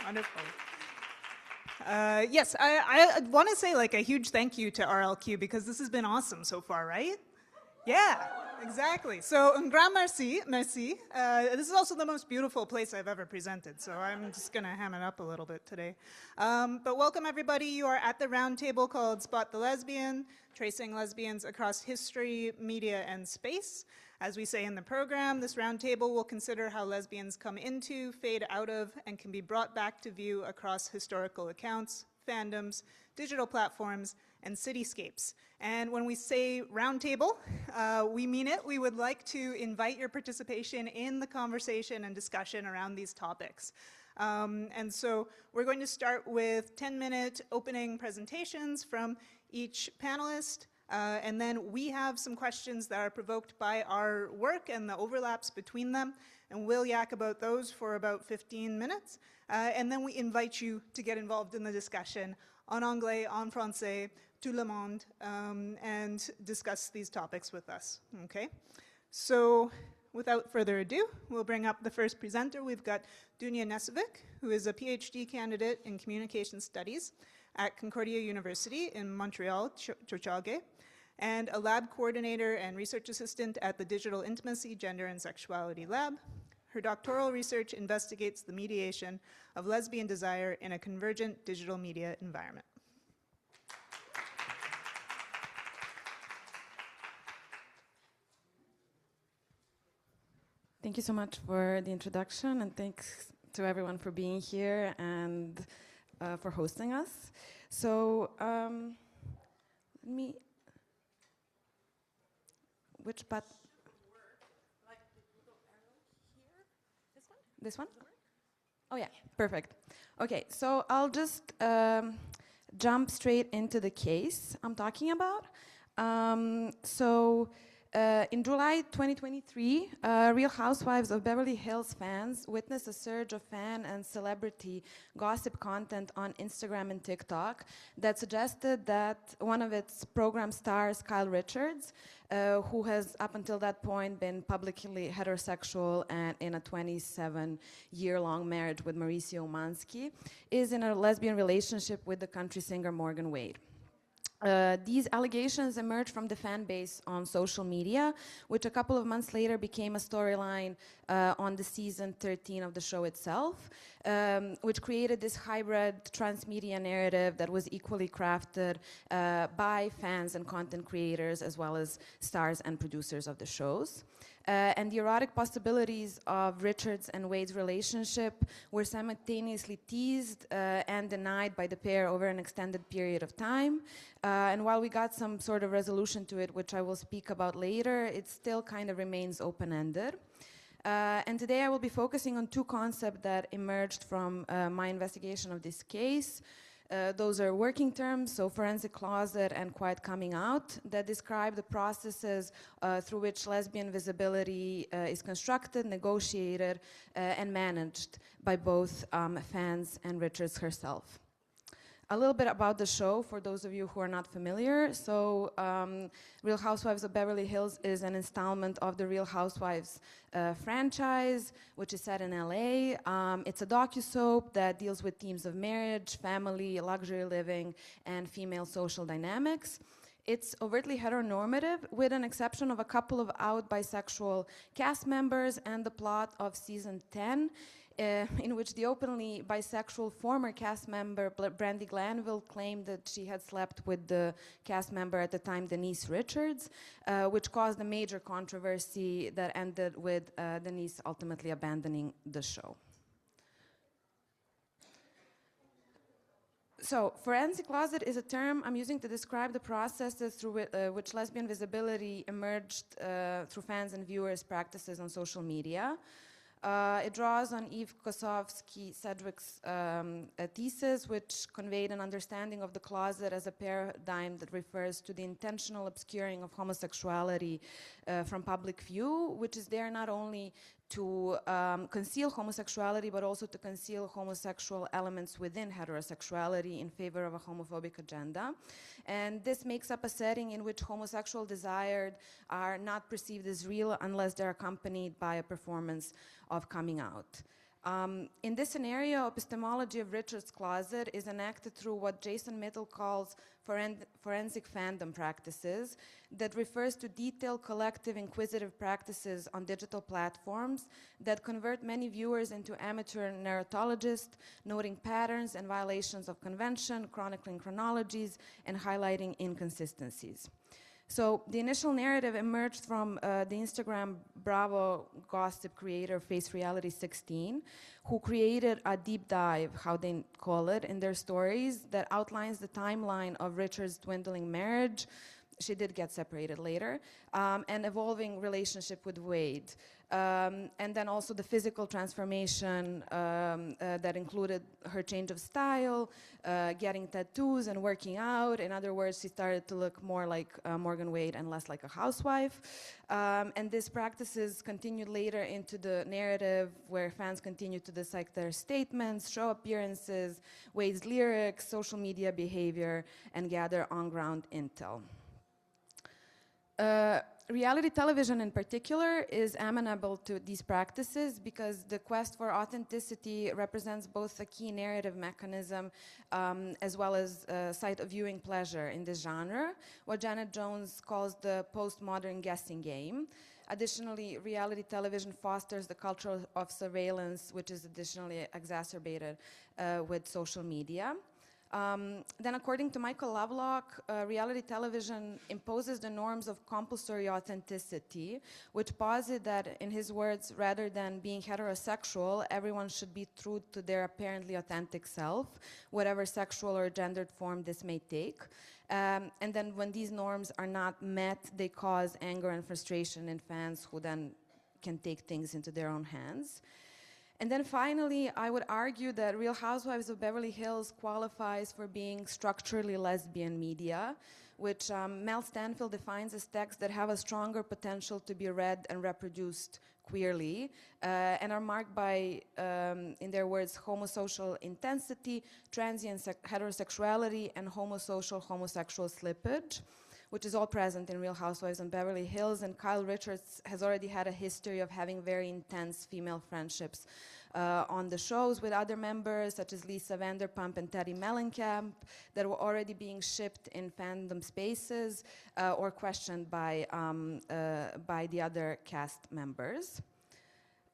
Wonderful. Yes, I want to say like a huge thank you to RLQ because this has been awesome so far, right? Yeah, exactly. So, un grand merci, merci. This is also the most beautiful place I've ever presented, so I'm just going to ham it up a little bit today. But welcome, everybody. You are at the round table called Spot the Lesbian, tracing lesbians across history, media, and space. As we say in the program, this roundtable will consider how lesbians come into, fade out of, and can be brought back to view across historical accounts, fandoms, digital platforms, and cityscapes. And when we say roundtable, we mean it. We would like to invite your participation in the conversation and discussion around these topics. And so we're going to start with 10-minute opening presentations from each panelist. And then we have some questions that are provoked by our work and the overlaps between them. And we'll yak about those for about 15 minutes. And then we invite you to get involved in the discussion en anglais, en français, tout le monde, and discuss these topics with us, okay? So without further ado, we'll bring up the first presenter. We've got Dunja Nešović, who is a PhD candidate in communication studies at Concordia University in Montreal, Gay, and a lab coordinator and research assistant at the Digital Intimacy, Gender, and Sexuality Lab. Her doctoral research investigates the mediation of lesbian desire in a convergent digital media environment. Thank you so much for the introduction, and thanks to everyone for being here and for hosting us. So, which button? Like the little arrow here? This one? This one? Oh yeah, perfect. Okay, so I'll just jump straight into the case I'm talking about. In July 2023, Real Housewives of Beverly Hills fans witnessed a surge of fan and celebrity gossip content on Instagram and TikTok that suggested that one of its program stars, Kyle Richards, who has up until that point been publicly heterosexual and in a 27-year-long marriage with Mauricio Mansky, is in a lesbian relationship with the country singer Morgan Wade. These allegations emerged from the fan base on social media, which a couple of months later became a storyline on the season 13 of the show itself, which created this hybrid transmedia narrative that was equally crafted by fans and content creators as well as stars and producers of the shows. And the erotic possibilities of Richards and Wade's relationship were simultaneously teased and denied by the pair over an extended period of time. And while we got some sort of resolution to it, which I will speak about later, it still kind of remains open-ended. And today I will be focusing on two concepts that emerged from my investigation of this case. Those are working terms, so forensic closet and quiet coming out, that describe the processes through which lesbian visibility is constructed, negotiated, and managed by both fans and Richards herself. A little bit about the show for those of you who are not familiar. So Real Housewives of Beverly Hills is an installment of the Real Housewives franchise, which is set in LA. It's a docusoap that deals with themes of marriage, family, luxury living, and female social dynamics. It's overtly heteronormative, with an exception of a couple of out bisexual cast members and the plot of season 10, in which the openly bisexual former cast member Brandi Glanville claimed that she had slept with the cast member at the time, Denise Richards, which caused a major controversy that ended with Denise ultimately abandoning the show. So, forensic closet is a term I'm using to describe the processes through which lesbian visibility emerged through fans and viewers' practices on social media. It draws on Eve Kosofsky-Sedgwick's thesis, which conveyed an understanding of the closet as a paradigm that refers to the intentional obscuring of homosexuality from public view, which is there not only to conceal homosexuality, but also to conceal homosexual elements within heterosexuality in favor of a homophobic agenda. And this makes up a setting in which homosexual desires are not perceived as real unless they're accompanied by a performance of coming out. In this scenario, epistemology of Richard's closet is enacted through what Jason Mittel calls forensic fandom practices that refers to detailed collective inquisitive practices on digital platforms that convert many viewers into amateur narratologists, noting patterns and violations of convention, chronicling chronologies, and highlighting inconsistencies. So the initial narrative emerged from the Instagram Bravo gossip creator Face Reality 16, who created a deep dive, how they call it, in their stories that outlines the timeline of Richard's dwindling marriage. She did get separated later, and evolving relationship with Wade. And then also the physical transformation that included her change of style, getting tattoos and working out. In other words, she started to look more like Morgan Wade and less like a housewife. And these practices continued later into the narrative where fans continued to dissect their statements, show appearances, Wade's lyrics, social media behavior, and gather on-ground intel. Reality television in particular is amenable to these practices because the quest for authenticity represents both a key narrative mechanism as well as a site of viewing pleasure in this genre, what Janet Jones calls the postmodern guessing game. Additionally, reality television fosters the culture of surveillance, which is additionally exacerbated with social media. Then according to Michael Lovelock, reality television imposes the norms of compulsory authenticity, which posit that, in his words, rather than being heterosexual, everyone should be true to their apparently authentic self, whatever sexual or gendered form this may take. And then when these norms are not met, they cause anger and frustration in fans who then can take things into their own hands. And then finally, I would argue that Real Housewives of Beverly Hills qualifies for being structurally lesbian media, which Mel Stanfield defines as texts that have a stronger potential to be read and reproduced queerly, and are marked by, in their words, homosocial intensity, transient heterosexuality, and homosocial-homosexual slippage, which is all present in Real Housewives of Beverly Hills. And Kyle Richards has already had a history of having very intense female friendships on the shows with other members, such as Lisa Vanderpump and Teddy Mellencamp, that were already being shipped in fandom spaces or questioned by the other cast members.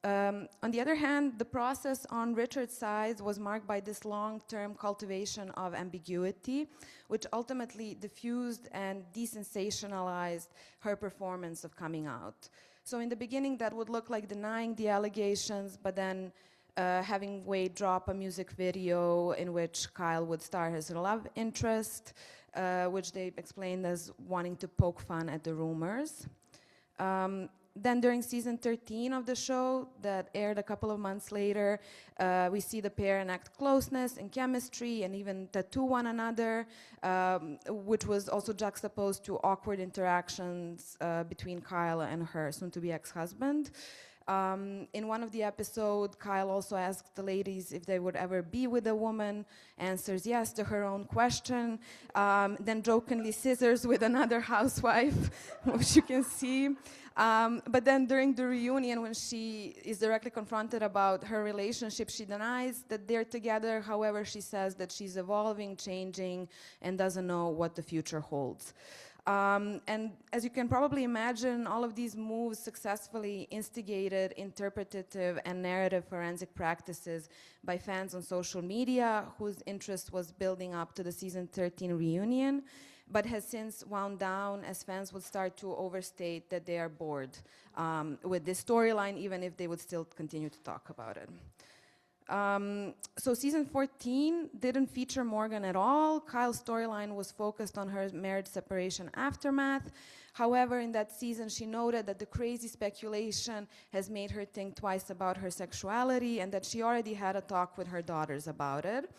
On the other hand, the process on Richard's side was marked by this long-term cultivation of ambiguity, which ultimately diffused and desensationalized her performance of coming out. So in the beginning, that would look like denying the allegations, but then having Wade drop a music video in which Kyle would star as her love interest, which they explained as wanting to poke fun at the rumors. Then during season 13 of the show that aired a couple of months later, we see the pair enact closeness and chemistry and even tattoo one another, which was also juxtaposed to awkward interactions between Kyle and her soon-to-be ex-husband. In one of the episodes, Kyle also asked the ladies if they would ever be with a woman, answers yes to her own question, then jokingly scissors with another housewife, which you can see. But then during the reunion, when she is directly confronted about her relationship, she denies that they're together. However, she says that she's evolving, changing, and doesn't know what the future holds. And as you can probably imagine, all of these moves successfully instigated interpretative and narrative forensic practices by fans on social media, whose interest was building up to the season 13 reunion, but has since wound down as fans would start to overstate that they are bored with this storyline, even if they would still continue to talk about it. So season 14 didn't feature Morgan at all. Kyle's storyline was focused on her marriage separation aftermath. However, in that season, she noted that the crazy speculation has made her think twice about her sexuality and that she already had a talk with her daughters about it.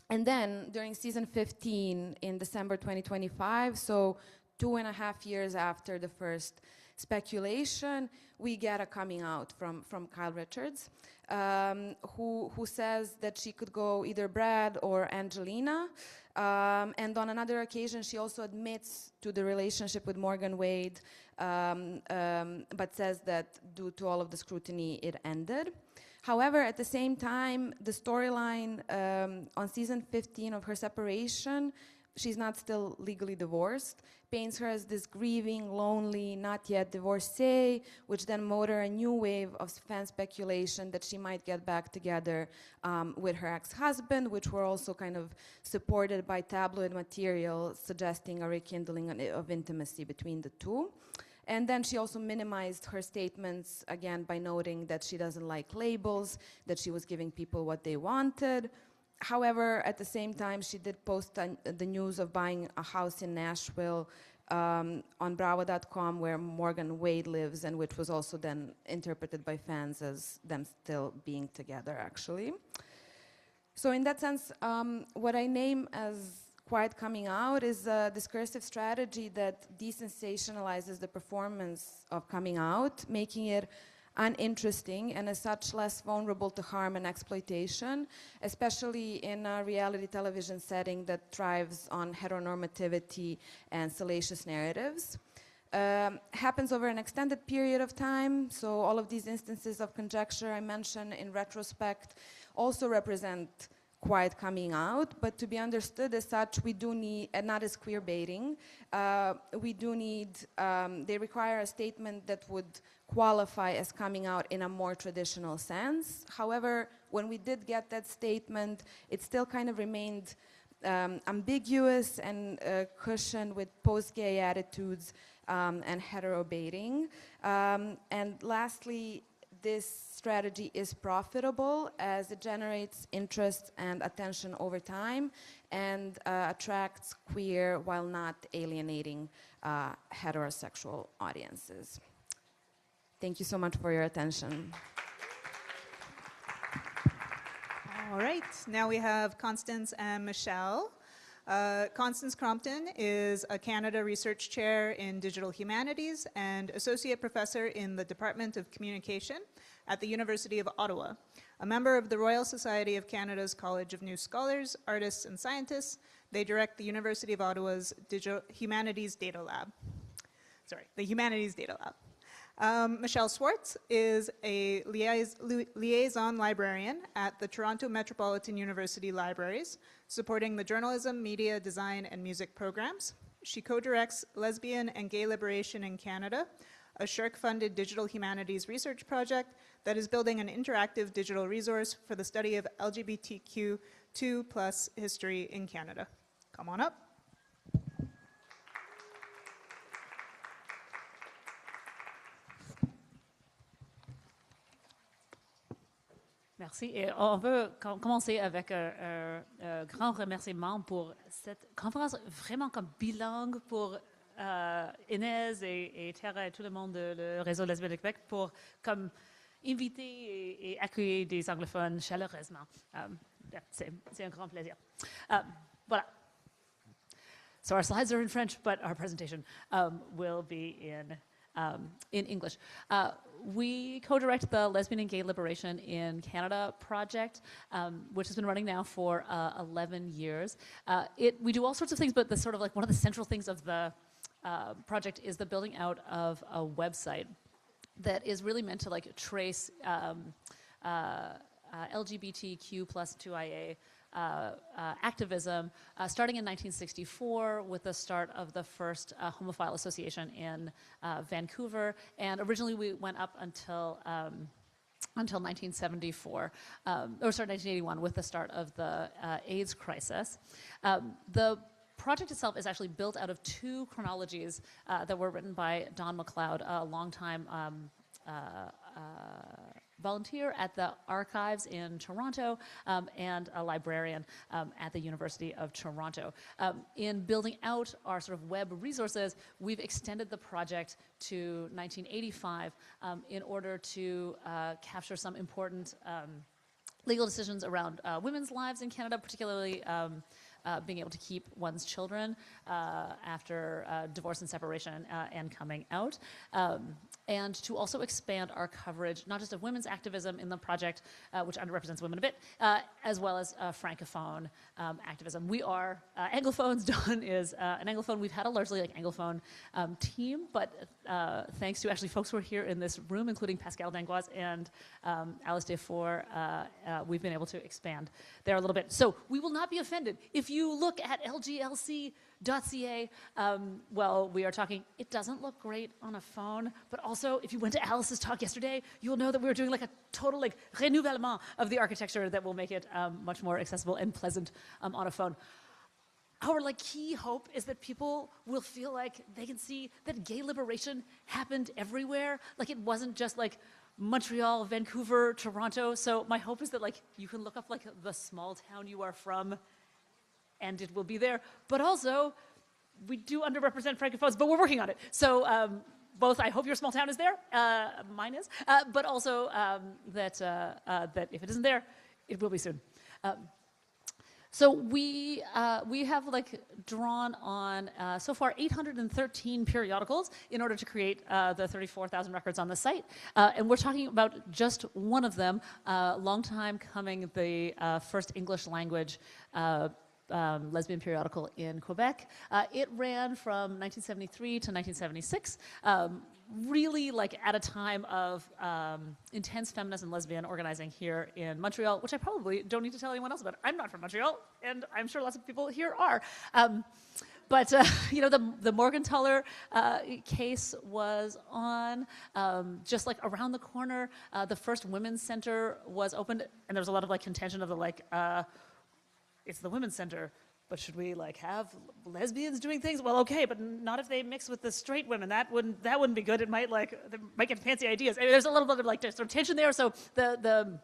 And then during season 15 in December 2025, so 2.5 years after the first speculation, we get a coming out from Kyle Richards, who says that she could go either Brad or Angelina. And on another occasion, she also admits to the relationship with Morgan Wade, but says that due to all of the scrutiny, it ended. However, at the same time, the storyline on season 15 of her separation, she's not still legally divorced, paints her as this grieving, lonely, not yet divorcee, which then motor a new wave of fan speculation that she might get back together with her ex-husband, which were also kind of supported by tabloid material suggesting a rekindling of intimacy between the two. And then she also minimized her statements, again, by noting that she doesn't like labels, that she was giving people what they wanted. However, at the same time, she did post the news of buying a house in Nashville on Bravo.com where Morgan Wade lives, and which was also then interpreted by fans as them still being together, actually. So in that sense, what I name as quiet coming out is a discursive strategy that desensationalizes the performance of coming out, making it uninteresting and as such less vulnerable to harm and exploitation, especially in a reality television setting that thrives on heteronormativity and salacious narratives. Happens over an extended period of time, so all of these instances of conjecture I mentioned in retrospect also represent quiet coming out, but to be understood as such, we do need, and not as queer baiting, we do need, they require a statement that would qualify as coming out in a more traditional sense. However, when we did get that statement, it still kind of remained ambiguous and cushioned with post-gay attitudes and hetero baiting. And lastly, this strategy is profitable as it generates interest and attention over time and attracts queer while not alienating heterosexual audiences. Thank you so much for your attention. All right, now we have Constance and Michelle. Constance Crompton is a Canada Research Chair in Digital Humanities and Associate Professor in the Department of Communication at the University of Ottawa, a member of the Royal Society of Canada's College of New Scholars, Artists and Scientists. They direct the University of Ottawa's Humanities Data Lab. The Humanities Data Lab. Michelle Schwartz is a liaison librarian at the Toronto Metropolitan University Libraries, supporting the journalism, media, design, and music programs. She co-directs Lesbian and Gay Liberation in Canada, a SSHRC-funded digital humanities research project that is building an interactive digital resource for the study of LGBTQ2+ history in Canada. Come on up. Merci. Et on veut commencer avec un grand remerciement pour cette conférence vraiment comme bilingue pour Inès et Tara et tout le monde du réseau Lesbian de Québec pour comme inviter et accueillir des anglophones chaleureusement. C'est un grand plaisir. Voilà. So our slides are in French, but our presentation will be in English. We co-direct the Lesbian and Gay Liberation in Canada project, which has been running now for 11 years. We do all sorts of things, but the sort of like one of the central things of the project is the building out of a website that is really meant to like trace LGBTQ plus 2IA activism, starting in 1964 with the start of the first homophile association in Vancouver, and originally we went up until 1974, or sorry, 1981 with the start of the AIDS crisis. The project itself is actually built out of two chronologies that were written by Don McLeod, a longtime volunteer at the archives in Toronto and a librarian at the University of Toronto. In building out our sort of web resources, we've extended the project to 1985 in order to capture some important legal decisions around women's lives in Canada, particularly being able to keep one's children after divorce and separation and coming out. And to also expand our coverage, not just of women's activism in the project, which underrepresents women a bit, as well as Francophone activism. We are Anglophones. Dawn is an Anglophone. We've had a largely like Anglophone team, but thanks to actually folks who are here in this room, including Pascal Dangoise and Alice Desfour, we've been able to expand there a little bit. So we will not be offended. If you look at lglc.ca, well, we are talking, it doesn't look great on a phone, but also if you went to Alice's talk yesterday, you'll know that we were doing like a total like renouvellement of the architecture that will make it much more accessible and pleasant on a phone. Our like key hope is that people will feel like they can see that gay liberation happened everywhere. Like it wasn't just like Montreal, Vancouver, Toronto. So my hope is that like you can look up like the small town you are from and it will be there. But also, we do underrepresent Francophones, but we're working on it. So both, I hope your small town is there, mine is, but also that if it isn't there, it will be soon. So we have like drawn on so far 813 periodicals in order to create the 34,000 records on the site, and we're talking about just one of them, long time coming, the first English language lesbian periodical in Quebec. It ran from 1973 to 1976. Really like at a time of intense feminist and lesbian organizing here in Montreal, which I probably don't need to tell anyone else about. I'm not from Montreal, and I'm sure lots of people here are. But you know, the Morgenthaler case was on. Just like around the corner, the first women's center was opened, and there was a lot of like contention of the like, it's the women's center, but should we like have lesbians doing things? Well, okay, but not if they mix with the straight women. That wouldn't be good. It might like they might get fancy ideas. I mean, there's a little bit of like sort of tension there. So the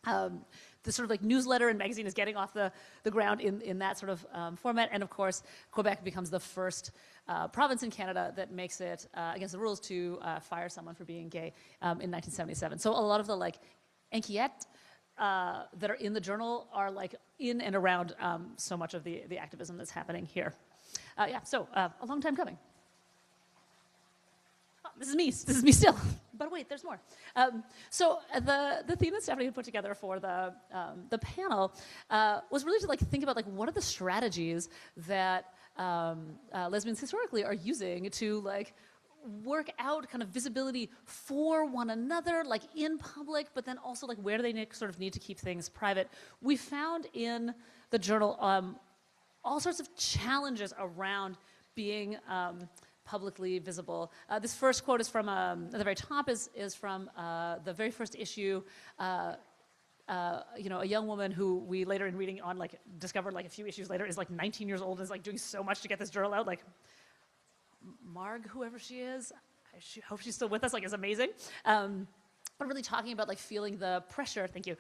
sort of like newsletter and magazine is getting off the ground in that sort of format. And of course, Quebec becomes the first province in Canada that makes it against the rules to fire someone for being gay in 1977. So a lot of the like enquêtes that are in the journal are like in and around so much of the activism that's happening here. Yeah, so a long time coming. Oh, this is me still. But wait, there's more. So the theme that Stefanie had put together for the panel was really to like think about like what are the strategies that lesbians historically are using to like work out kind of visibility for one another, like in public, but then also like where do they sort of need to keep things private. We found in the journal all sorts of challenges around being publicly visible. This first quote is from, at the very top is from the very first issue. You know, a young woman who we later in reading on like discovered like a few issues later is like 19 years old and is like doing so much to get this journal out, like Marg, whoever she is, I hope she's still with us, like, is amazing. But really talking about, like, feeling the pressure, thank you,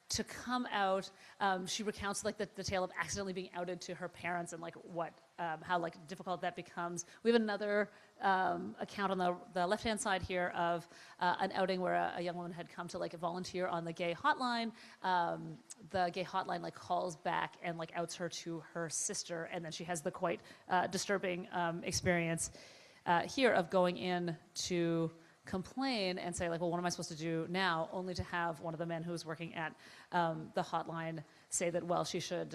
to come out. She recounts, like, the tale of accidentally being outed to her parents and, like, how, like, difficult that becomes. We have another account on the left-hand side here of an outing where a young woman had come to, like, volunteer on the gay hotline. The gay hotline like calls back and like outs her to her sister, and then she has the quite disturbing experience here of going in to complain and say like, well, what am I supposed to do now? Only to have one of the men who's working at the hotline say that, well, she should,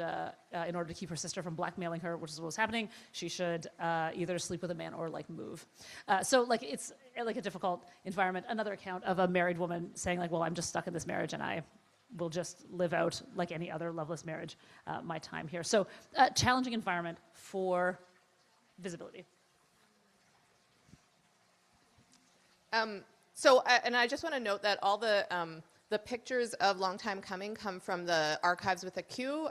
in order to keep her sister from blackmailing her, which is what was happening, she should either sleep with a man or like move. So like it's like a difficult environment. Another account of a married woman saying like, well, I'm just stuck in this marriage and I will just live out like any other loveless marriage my time here. So challenging environment for visibility. And I just want to note that all the pictures of Long Time Coming come from the Archives with a Q,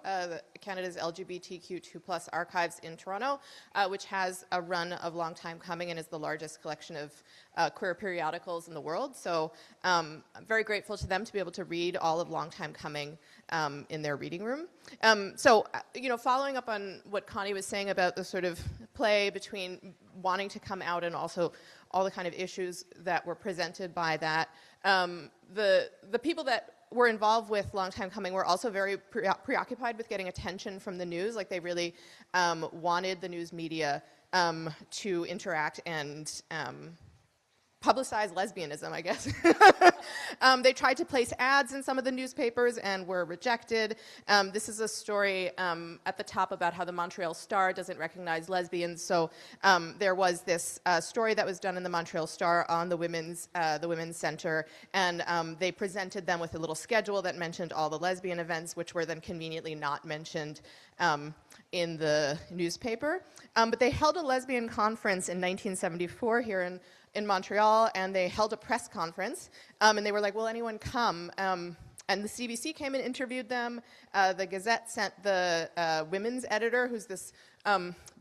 Canada's LGBTQ2+ archives in Toronto, which has a run of Long Time Coming and is the largest collection of queer periodicals in the world. So I'm very grateful to them to be able to read all of Long Time Coming in their reading room. So, you know, following up on what Connie was saying about the sort of play between wanting to come out, and also all the kind of issues that were presented by that. The people that were involved with Long Time Coming were also very preoccupied with getting attention from the news. Like, they really wanted the news media to interact and publicize lesbianism, I guess. They tried to place ads in some of the newspapers and were rejected. This is a story at the top about how the Montreal Star doesn't recognize lesbians. So there was this story that was done in the Montreal Star on the Women's Center, and they presented them with a little schedule that mentioned all the lesbian events, which were then conveniently not mentioned in the newspaper. But they held a lesbian conference in 1974 here in Montreal, and they held a press conference, and they were like, will anyone come? And the CBC came and interviewed them. The Gazette sent the women's editor, who's this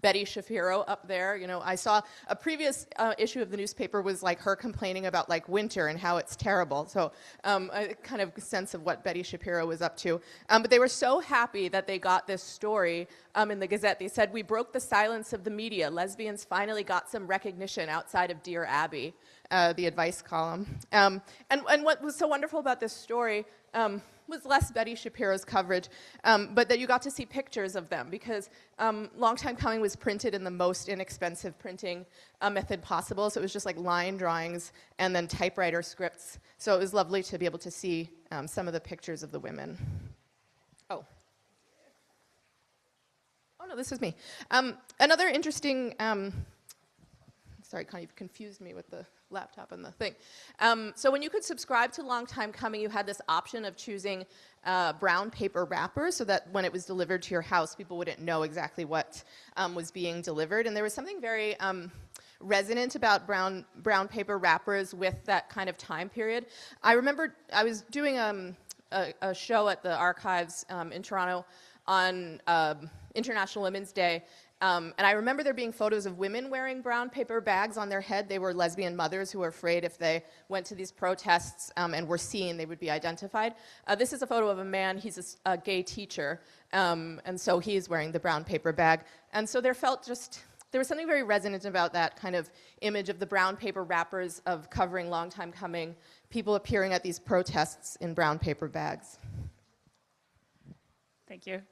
Betty Shapiro up there. You know, I saw a previous issue of the newspaper was like her complaining about like winter and how it's terrible. So a kind of sense of what Betty Shapiro was up to. But they were so happy that they got this story in the Gazette. They said, we broke the silence of the media. Lesbians finally got some recognition outside of Dear Abby, the advice column. And what was so wonderful about this story was less Betty Shapiro's coverage, but that you got to see pictures of them, because Long Time Coming was printed in the most inexpensive printing method possible. So it was just like line drawings and then typewriter scripts. So it was lovely to be able to see some of the pictures of the women. Oh no, this is me. Another interesting, sorry, Connie, you've confused me with the laptop and the thing. So when you could subscribe to Long Time Coming, you had this option of choosing brown paper wrappers, so that when it was delivered to your house, people wouldn't know exactly what was being delivered. And there was something very resonant about brown paper wrappers with that kind of time period. I remember I was doing a show at the Archives in Toronto on International Women's Day. And I remember there being photos of women wearing brown paper bags on their head. They were lesbian mothers who were afraid if they went to these protests and were seen, they would be identified. This is a photo of a man. He's a gay teacher, and so he's wearing the brown paper bag. And so there was something very resonant about that kind of image of the brown paper wrappers of covering Long Time Coming, people appearing at these protests in brown paper bags. Thank you.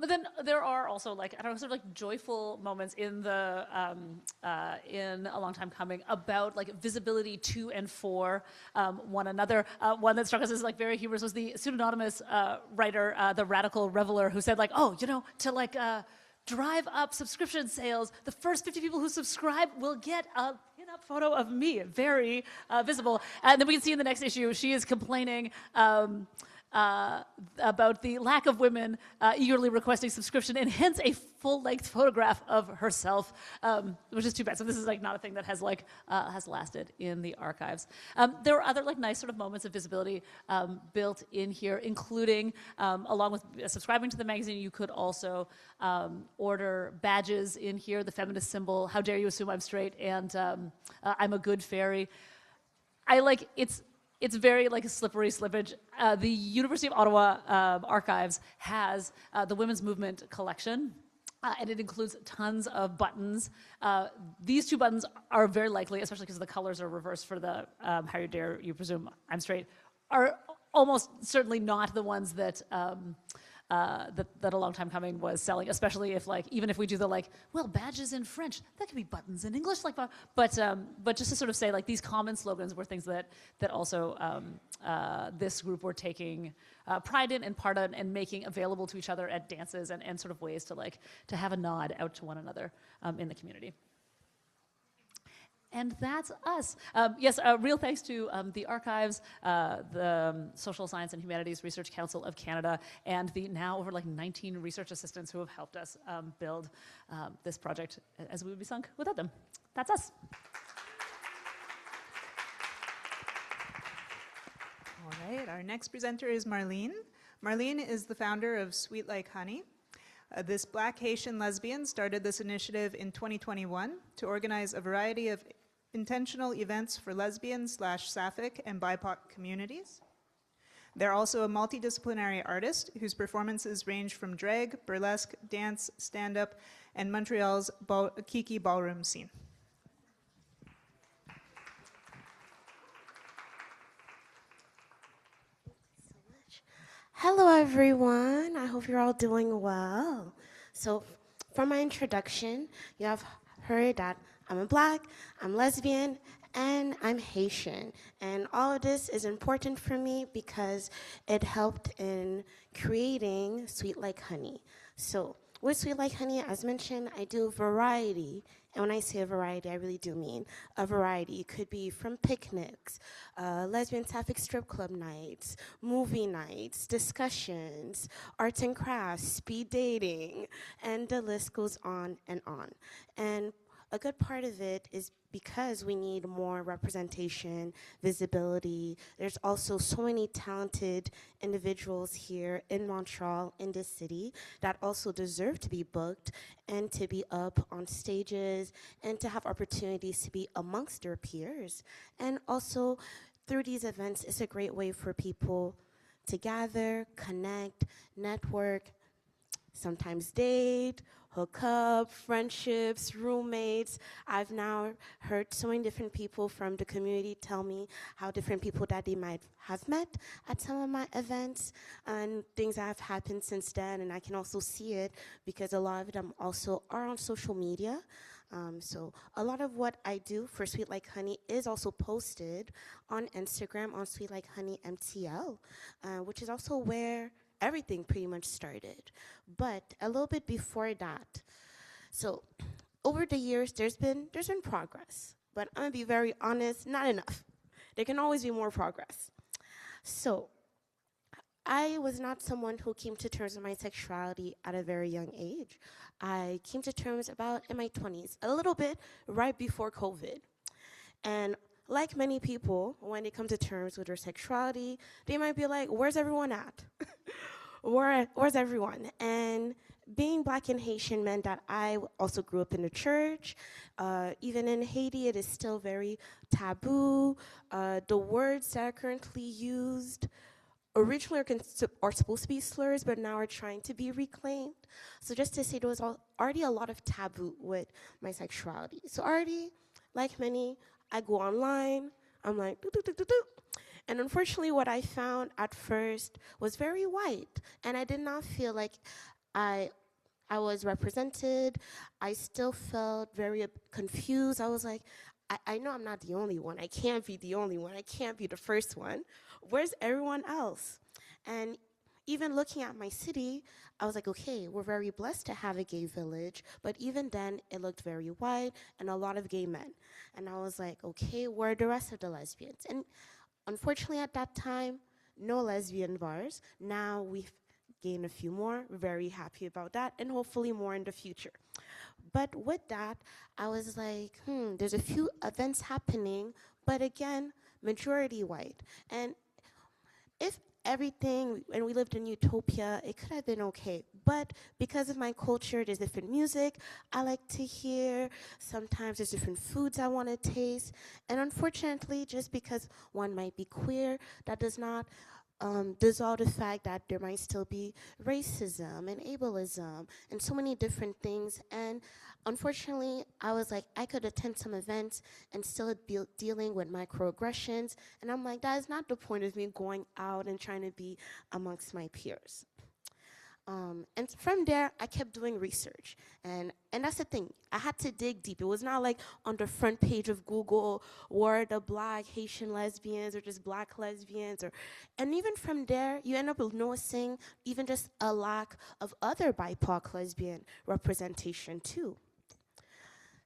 But then there are also, like, I don't know, sort of like joyful moments in the in A Long Time Coming about like visibility to and for one another. One that struck us as like very humorous was the pseudonymous writer, the Radical Reveler, who said like, oh, you know, to like drive up subscription sales, the first 50 people who subscribe will get a pin-up photo of me, very visible. And then we can see in the next issue, she is complaining about the lack of women eagerly requesting subscription, and hence a full-length photograph of herself, which is too bad. So this is like not a thing that has like has lasted in the archives. There were other like nice sort of moments of visibility built in here, including along with subscribing to the magazine, you could also order badges in here, the feminist symbol, how dare you assume I'm straight, and I'm a good fairy. It's very like a slippery slippage. The University of Ottawa Archives has the Women's Movement collection, and it includes tons of buttons. These two buttons are very likely, especially because the colors are reversed for the how dare you presume I'm straight, are almost certainly not the ones that that A Long Time Coming was selling, especially if like, even if we do the like, well, badges in French, that could be buttons in English, like, but just to sort of say like these common slogans were things that also this group were taking pride in and part of and making available to each other at dances and sort of ways to like to have a nod out to one another in the community. And that's us. Yes, real thanks to the Archives, the Social Science and Humanities Research Council of Canada, and the now over like 19 research assistants who have helped us build this project, as we would be sunk without them. That's us. All right, our next presenter is Marlyne. Marlyne is the founder of Sweet Like Honey. This Black Haitian lesbian started this initiative in 2021 to organize a variety of intentional events for lesbian/sapphic and BIPOC communities. They're also a multidisciplinary artist whose performances range from drag, burlesque, dance, stand-up, and Montreal's Kiki ballroom scene. Hello, everyone. I hope you're all doing well. So, for my introduction, you have heard that I'm a Black, I'm lesbian, and I'm Haitian. And all of this is important for me because it helped in creating Sweet Like Honey. So, with Sweet Like Honey, as mentioned, I do variety. And when I say a variety, I really do mean a variety. It could be from picnics, lesbian sapphic strip club nights, movie nights, discussions, arts and crafts, speed dating, and the list goes on and on. And a good part of it is because we need more representation, visibility. There's also so many talented individuals here in Montreal, in this city, that also deserve to be booked and to be up on stages and to have opportunities to be amongst their peers. And also, through these events, it's a great way for people to gather, connect, network, sometimes date, hook up, friendships, roommates. I've now heard so many different people from the community tell me how different people that they might have met at some of my events and things that have happened since then. And I can also see it because a lot of them also are on social media. So a lot of what I do for Sweet Like Honey is also posted on Instagram on Sweet Like Honey MTL, which is also where everything pretty much started. But a little bit before that, so over the years, there's been progress. But I'm gonna be very honest, not enough. There can always be more progress. So I was not someone who came to terms with my sexuality at a very young age. I came to terms about in my 20s, a little bit right before COVID. And like many people, when they come to terms with their sexuality, they might be like, where's everyone at? Where's everyone? And being Black and Haitian meant that I also grew up in the church. Even in Haiti, it is still very taboo. The words that are currently used originally are supposed to be slurs, but now are trying to be reclaimed. So just to say, there was already a lot of taboo with my sexuality. So already, like many, I go online, I'm like, do, do, do, do, do. And unfortunately, what I found at first was very white, and I did not feel like I was represented. I still felt very confused. I was like, I know I'm not the only one. I can't be the only one. I can't be the first one. Where's everyone else? And even looking at my city, I was like, okay, we're very blessed to have a gay village, but even then, it looked very white and a lot of gay men. And I was like, okay, where are the rest of the lesbians? And unfortunately, at that time, no lesbian bars. Now we've gained a few more. We're very happy about that, and hopefully more in the future. But with that, I was like, there's a few events happening, but again, majority white. And if everything, and we lived in utopia, it could have been okay. But because of my culture, there's different music I like to hear. Sometimes there's different foods I want to taste. And unfortunately, just because one might be queer, that does not dissolve the fact that there might still be racism and ableism and so many different things. And unfortunately, I was like, I could attend some events and still be dealing with microaggressions. And I'm like, that is not the point of me going out and trying to be amongst my peers. And from there, I kept doing research. And that's the thing. I had to dig deep. It was not like on the front page of Google, were the Black Haitian lesbians or just Black lesbians. And even from there, you end up noticing even just a lack of other BIPOC lesbian representation too.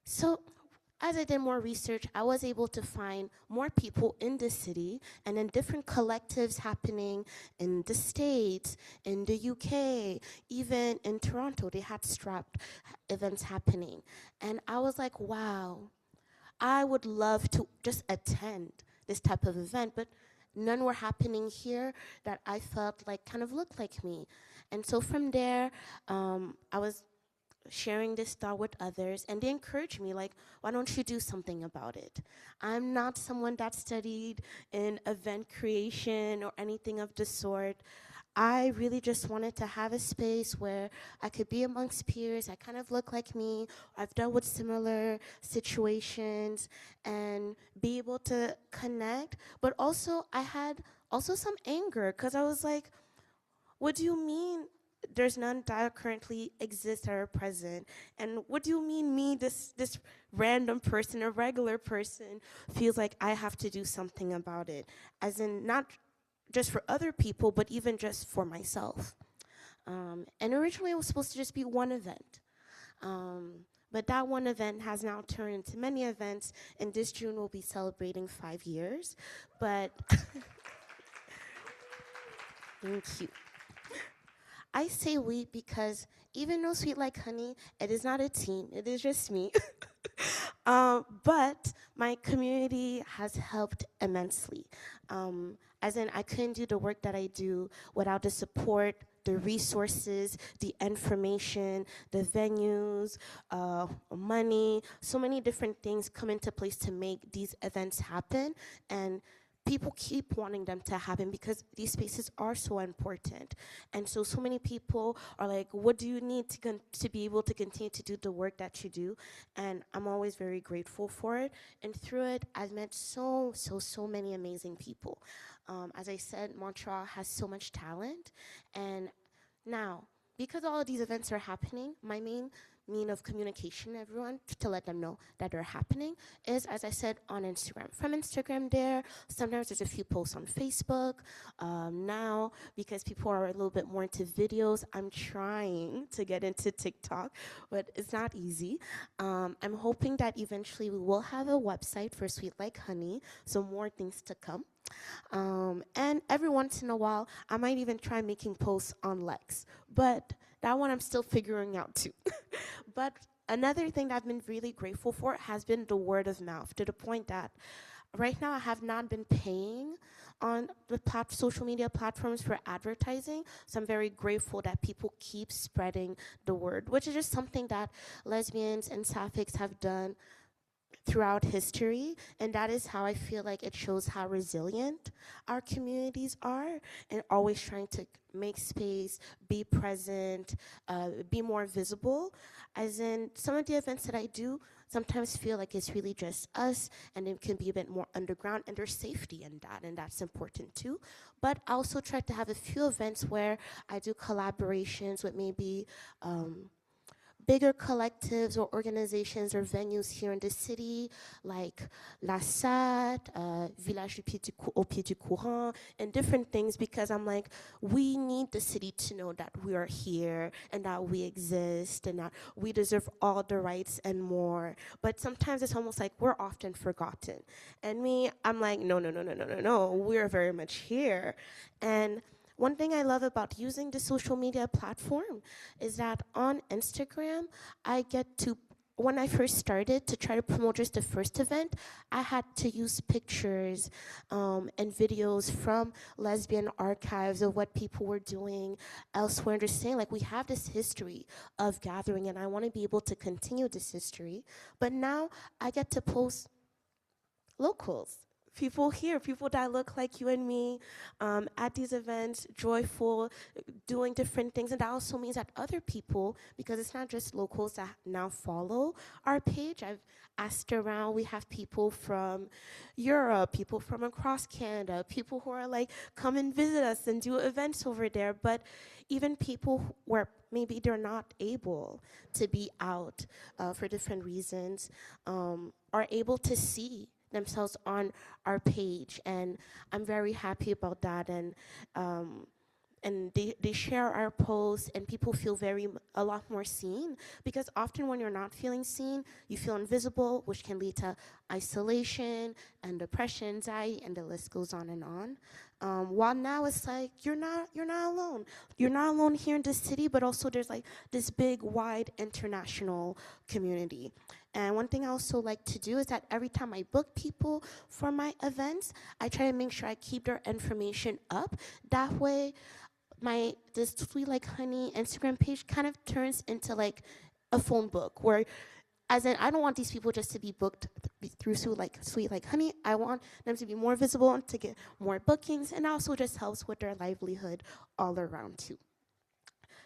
So as I did more research, I was able to find more people in the city and in different collectives happening in the States, in the UK, even in Toronto. They had strapped events happening. And I was like, wow, I would love to just attend this type of event, but none were happening here that I felt like kind of looked like me. And so from there, I was sharing this thought with others, and they encouraged me, like, why don't you do something about it? I'm not someone that studied in event creation or anything of the sort. I really just wanted to have a space where I could be amongst peers that kind of look like me, I've dealt with similar situations, and be able to connect. But also, I had also some anger, because I was like, what do you mean there's none that currently exist that are present? And what do you mean me, this random person, a regular person, feels like I have to do something about it? As in, not just for other people, but even just for myself. And originally it was supposed to just be one event. But that one event has now turned into many events, and this June we'll be celebrating 5 years. But thank you. I say we because even though Sweet Like Honey, it is not a team, it is just me. But my community has helped immensely. As in, I couldn't do the work that I do without the support, the resources, the information, the venues, money. So many different things come into place to make these events happen, and people keep wanting them to happen because these spaces are so important. And so many people are like, what do you need to be able to continue to do the work that you do? And I'm always very grateful for it. And through it, I've met so many amazing people. As I said, Montreal has so much talent. And now, because all of these events are happening, my main mean of communication, everyone, to let them know that they're happening, is, as I said, on Instagram. From Instagram there, sometimes there's a few posts on Facebook. Now, because people are a little bit more into videos, I'm trying to get into TikTok, but it's not easy. I'm hoping that eventually we will have a website for Sweet Like Honey, so more things to come. And every once in a while, I might even try making posts on Lex, but that one I'm still figuring out too. But another thing that I've been really grateful for has been the word of mouth, to the point that right now I have not been paying on the social media platforms for advertising, so I'm very grateful that people keep spreading the word, which is just something that lesbians and sapphics have done throughout history, and that is how I feel like it shows how resilient our communities are, and always trying to make space, be present, be more visible. As in, some of the events that I do sometimes feel like it's really just us, and it can be a bit more underground, and there's safety in that, and that's important too. But I also try to have a few events where I do collaborations with maybe bigger collectives or organizations or venues here in the city, like La Sat, Village au Pied du Courant, and different things, because I'm like, we need the city to know that we are here and that we exist and that we deserve all the rights and more. But sometimes it's almost like we're often forgotten. And me, I'm like, no, we're very much here. And one thing I love about using the social media platform is that on Instagram, I get to, when I first started to try to promote just the first event, I had to use pictures and videos from lesbian archives of what people were doing elsewhere, just saying, like, we have this history of gathering, and I want to be able to continue this history. But now I get to post locals. People here, people that look like you and me, at these events, joyful, doing different things. And that also means that other people, because it's not just locals that now follow our page. I've asked around, we have people from Europe, people from across Canada, people who are like, come and visit us and do events over there. But even people where maybe they're not able to be out for different reasons, are able to see themselves on our page, and I'm very happy about that. And they share our posts, and people feel a lot more seen, because often when you're not feeling seen, you feel invisible, which can lead to isolation and depression, anxiety, and the list goes on and on. While now it's like, you're not alone. You're not alone here in the city, but also there's like this big, wide international community. And one thing I also like to do is that every time I book people for my events, I try to make sure I keep their information up. That way, this Sweet Like Honey Instagram page kind of turns into like a phone book, where as in, I don't want these people just to be booked through Sweet Like Honey. I want them to be more visible and to get more bookings, and also just helps with their livelihood all around too.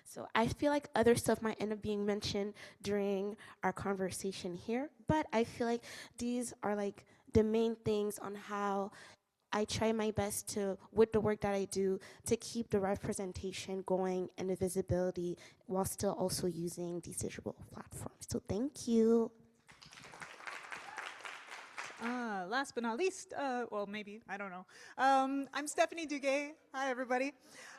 So I feel like other stuff might end up being mentioned during our conversation here, but I feel like these are like the main things on how I try my best to, with the work that I do, to keep the representation going and the visibility while still also using these digital platforms. So thank you. Last but not least, well, maybe, I don't know. I'm Stefanie Duguay. Hi, everybody.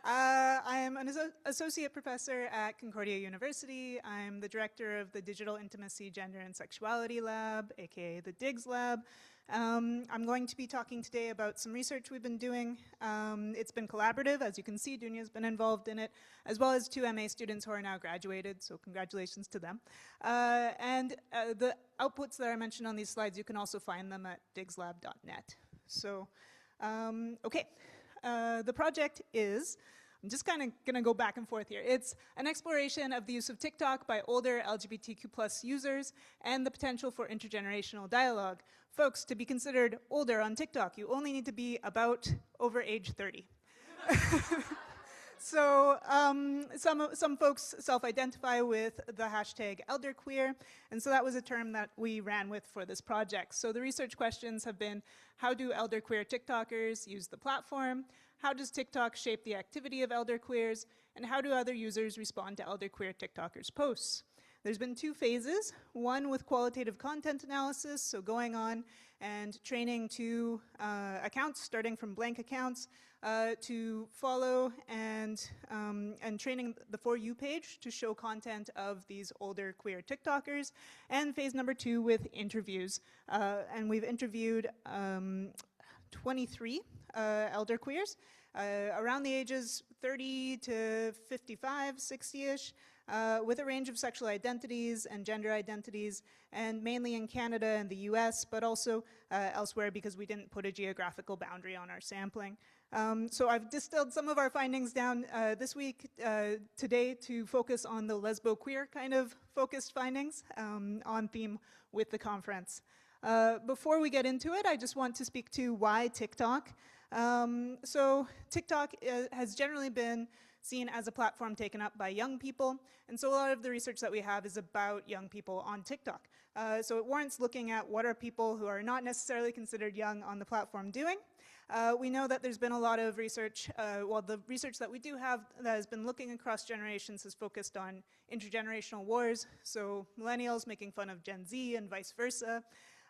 I am an associate professor at Concordia University. I'm the director of the Digital Intimacy, Gender, and Sexuality Lab, aka the DIGS Lab. I'm going to be talking today about some research we've been doing. It's been collaborative, as you can see. Dunja's been involved in it, as well as 2 MA students who are now graduated, so congratulations to them. And the outputs that I mentioned on these slides, you can also find them at digslab.net. So, okay, the project is, I'm just kind of going to go back and forth here. It's an exploration of the use of TikTok by older LGBTQ+ users and the potential for intergenerational dialogue. Folks, to be considered older on TikTok, you only need to be about over age 30. So some folks self-identify with the hashtag elderqueer, and so that was a term that we ran with for this project. So the research questions have been, how do elderqueer TikTokers use the platform? How does TikTok shape the activity of elderqueers? And how do other users respond to elderqueer TikTokers' posts? There's been 2 phases, one with qualitative content analysis, so going on and training 2 accounts, starting from blank accounts, to follow and training the For You page to show content of these older queer TikTokers, and phase number 2 with interviews. And we've interviewed 23 elder queers around the ages 30 to 55, 60-ish, with a range of sexual identities and gender identities, and mainly in Canada and the US, but also elsewhere because we didn't put a geographical boundary on our sampling. So I've distilled some of our findings down this week, today, to focus on the lesbo-queer kind of focused findings on theme with the conference. Before we get into it, I just want to speak to why TikTok. So TikTok has generally been seen as a platform taken up by young people, and so a lot of the research that we have is about young people on TikTok. So it warrants looking at what are people who are not necessarily considered young on the platform doing. We know that there's been a lot of research, well, the research that we do have that has been looking across generations has focused on intergenerational wars, so millennials making fun of Gen Z and vice versa.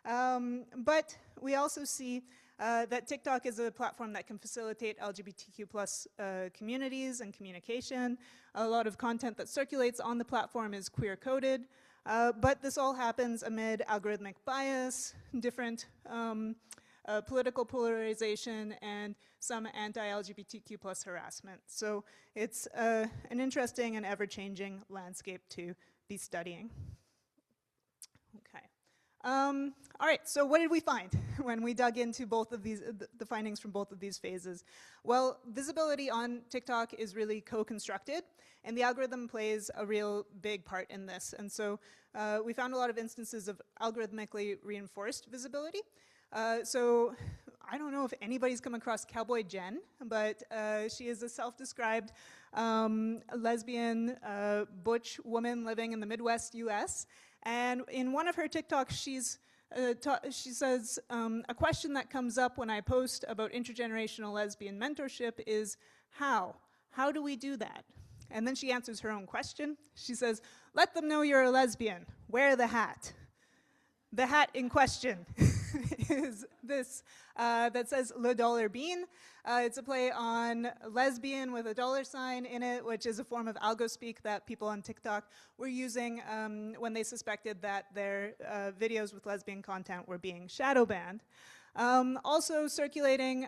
But we also see that TikTok is a platform that can facilitate LGBTQ+ communities and communication. A lot of content that circulates on the platform is queer-coded, but this all happens amid algorithmic bias, different political polarization, and some anti-LGBTQ+ harassment. So it's an interesting and ever-changing landscape to be studying. Okay. All right, so what did we find when we dug into both of these, the findings from both of these phases? Well, visibility on TikTok is really co-constructed, and the algorithm plays a real big part in this. And so we found a lot of instances of algorithmically reinforced visibility. So I don't know if anybody's come across Cowboy Jen, but she is a self-described lesbian butch woman living in the Midwest US. And in one of her TikToks, she says, a question that comes up when I post about intergenerational lesbian mentorship is, how? How do we do that? And then she answers her own question. She says, let them know you're a lesbian. Wear the hat. The hat in question is this that says Le Dollar Bean. It's a play on lesbian with a $sign in it, which is a form of algo-speak that people on TikTok were using when they suspected that their videos with lesbian content were being shadow banned. Also circulating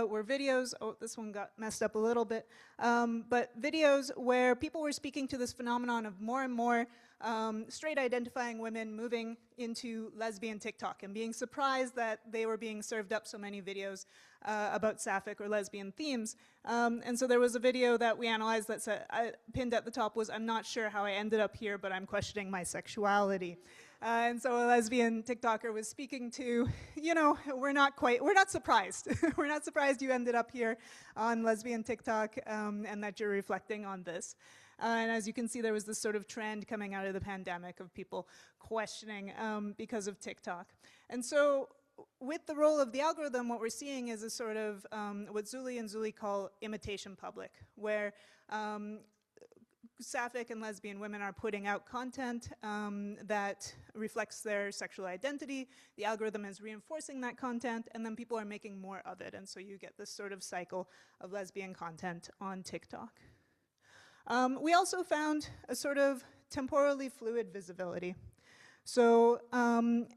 were videos, oh, this one got messed up a little bit, but videos where people were speaking to this phenomenon of more and more straight identifying women moving into lesbian TikTok and being surprised that they were being served up so many videos about sapphic or lesbian themes. And so there was a video that we analyzed that said, pinned at the top was, I'm not sure how I ended up here, but I'm questioning my sexuality. And so a lesbian TikToker was speaking to, you know, we're not surprised. We're not surprised you ended up here on lesbian TikTok and that you're reflecting on this. And as you can see, there was this sort of trend coming out of the pandemic of people questioning because of TikTok. And so with the role of the algorithm, what we're seeing is a sort of what Zuli and Zuli call imitation public, where sapphic and lesbian women are putting out content that reflects their sexual identity. The algorithm is reinforcing that content, and then people are making more of it. And so you get this sort of cycle of lesbian content on TikTok. We also found a sort of temporally fluid visibility. So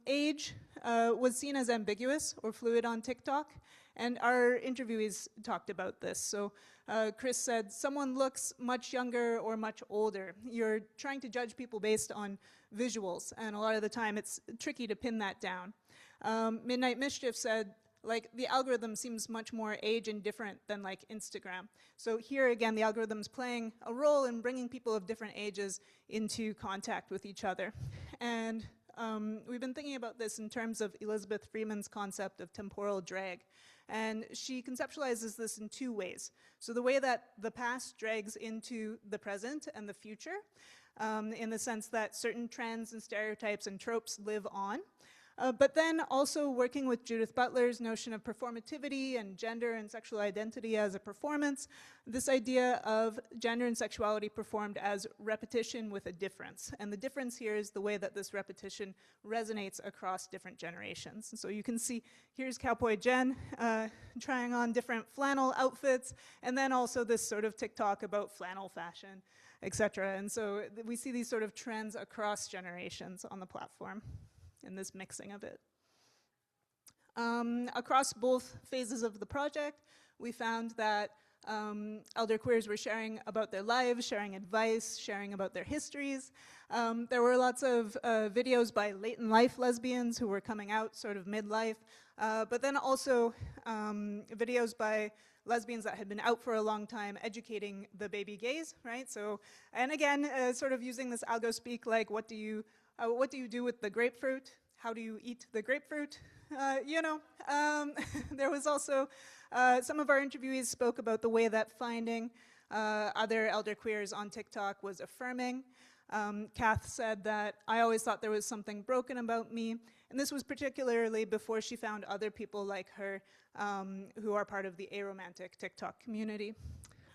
age was seen as ambiguous or fluid on TikTok, and our interviewees talked about this. So Chris said, someone looks much younger or much older. You're trying to judge people based on visuals, and a lot of the time it's tricky to pin that down. Midnight Mischief said, like, the algorithm seems much more age indifferent than like Instagram. So here again, the algorithm's playing a role in bringing people of different ages into contact with each other. And we've been thinking about this in terms of Elizabeth Freeman's concept of temporal drag. And she conceptualizes this in two ways. So the way that the past drags into the present and the future, in the sense that certain trends and stereotypes and tropes live on. But then also working with Judith Butler's notion of performativity and gender and sexual identity as a performance, this idea of gender and sexuality performed as repetition with a difference. And the difference here is the way that this repetition resonates across different generations. And so you can see, here's Cowboy Jen trying on different flannel outfits, and then also this sort of TikTok about flannel fashion, etc. And so we see these sort of trends across generations on the platform, and this mixing of it. Across both phases of the project, we found that elder queers were sharing about their lives, sharing advice, sharing about their histories. There were lots of videos by late-in-life lesbians who were coming out sort of midlife, but then also videos by lesbians that had been out for a long time educating the baby gays, right? So, and again, sort of using this algo speak, like, what do you do with the grapefruit? How do you eat the grapefruit? You know, there was also, some of our interviewees spoke about the way that finding other elder queers on TikTok was affirming. Kath said that, I always thought there was something broken about me. And this was particularly before she found other people like her who are part of the aromantic TikTok community.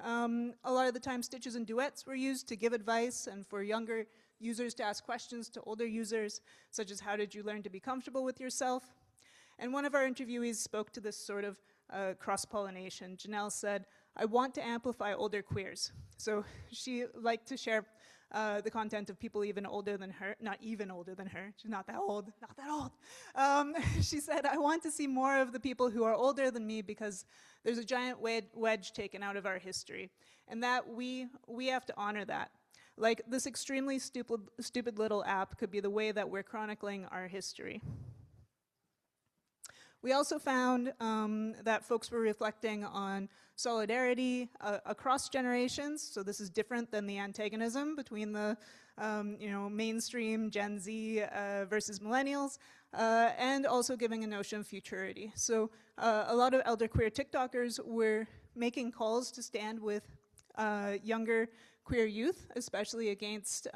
A lot of the time, stitches and duets were used to give advice and for younger users to ask questions to older users, such as, how did you learn to be comfortable with yourself? And one of our interviewees spoke to this sort of cross-pollination. Janelle said, I want to amplify older queers. So she liked to share the content of people even older than her, not even older than her, she's not that old, not that old. She said, I want to see more of the people who are older than me because there's a giant wedge taken out of our history. And that we have to honor that. Like, this extremely stupid little app could be the way that we're chronicling our history. We also found that folks were reflecting on solidarity across generations. So this is different than the antagonism between the mainstream Gen Z versus millennials, and also giving a notion of futurity. So a lot of elder queer TikTokers were making calls to stand with younger queer youth, especially against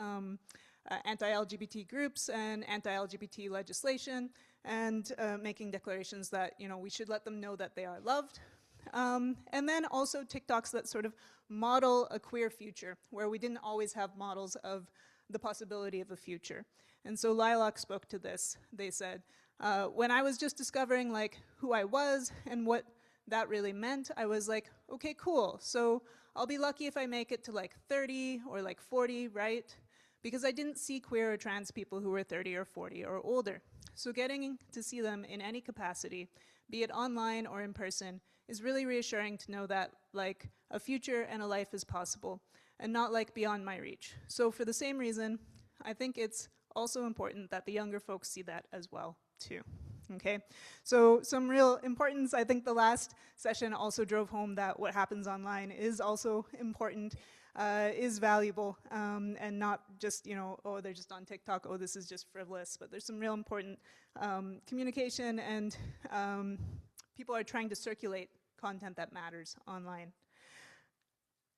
anti-LGBT groups and anti-LGBT legislation, and making declarations that, we should let them know that they are loved. And then also TikToks that sort of model a queer future, where we didn't always have models of the possibility of a future. And so Lilac spoke to this. They said, when I was just discovering like who I was and what that really meant, I was like, okay, cool. So I'll be lucky if I make it to like 30 or like 40, right? Because I didn't see queer or trans people who were 30 or 40 or older. So getting to see them in any capacity, be it online or in person, is really reassuring to know that like a future and a life is possible and not like beyond my reach. So for the same reason, I think it's also important that the younger folks see that as well too. Okay, so some real importance. I think the last session also drove home that what happens online is also important, is valuable, and not just, you know, oh, they're just on TikTok, oh, this is just frivolous, but there's some real important communication, and people are trying to circulate content that matters online.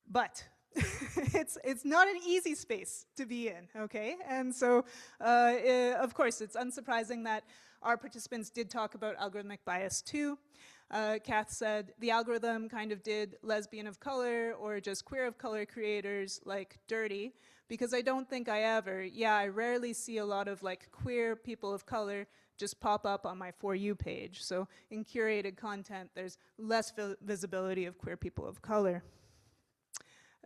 But it's not an easy space to be in, okay? And so, of course, it's unsurprising that our participants did talk about algorithmic bias too. Kath said the algorithm kind of did lesbian of color or just queer of color creators like dirty, because I don't think I rarely see a lot of like queer people of color just pop up on my For You page. So in curated content, there's less visibility of queer people of color.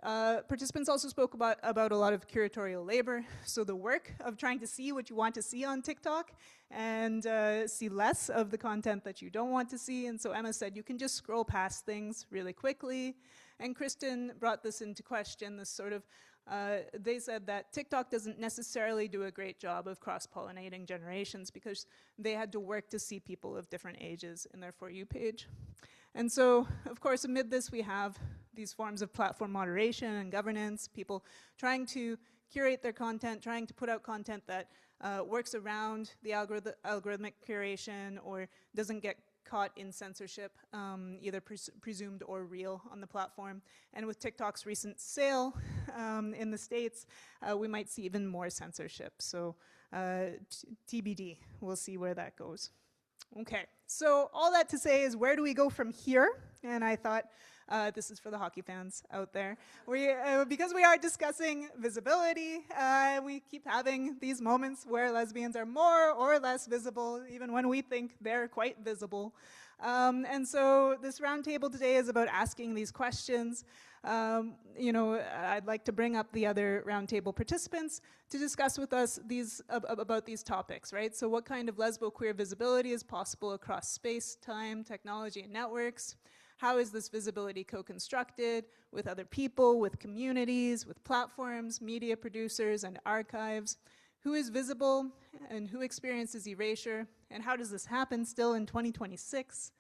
Participants also spoke about a lot of curatorial labor, so the work of trying to see what you want to see on TikTok and see less of the content that you don't want to see. And so Emma said you can just scroll past things really quickly. And Kristen brought this into question, this sort of, they said that TikTok doesn't necessarily do a great job of cross-pollinating generations because they had to work to see people of different ages in their For You page. And so, of course, amid this, we have these forms of platform moderation and governance, people trying to curate their content, trying to put out content that works around the algorithmic curation or doesn't get caught in censorship, either presumed or real on the platform. And with TikTok's recent sale in the States, we might see even more censorship. So TBD, we'll see where that goes. Okay, so all that to say is, where do we go from here? And I thought this is for the hockey fans out there. Because we are discussing visibility, we keep having these moments where lesbians are more or less visible, even when we think they're quite visible. And so this roundtable today is about asking these questions. You know, I'd like to bring up the other roundtable participants to discuss with us about these topics, right? So what kind of lesbo-queer visibility is possible across space, time, technology, and networks? How is this visibility co-constructed with other people, with communities, with platforms, media producers, and archives? Who is visible and who experiences erasure? And how does this happen still in 2026?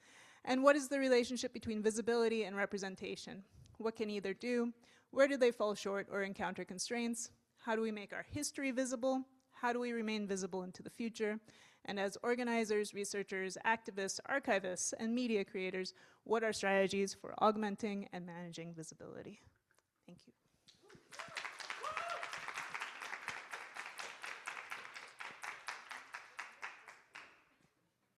And what is the relationship between visibility and representation? What can either do? Where do they fall short or encounter constraints? How do we make our history visible? How do we remain visible into the future? And as organizers, researchers, activists, archivists, and media creators, what are strategies for augmenting and managing visibility? Thank you.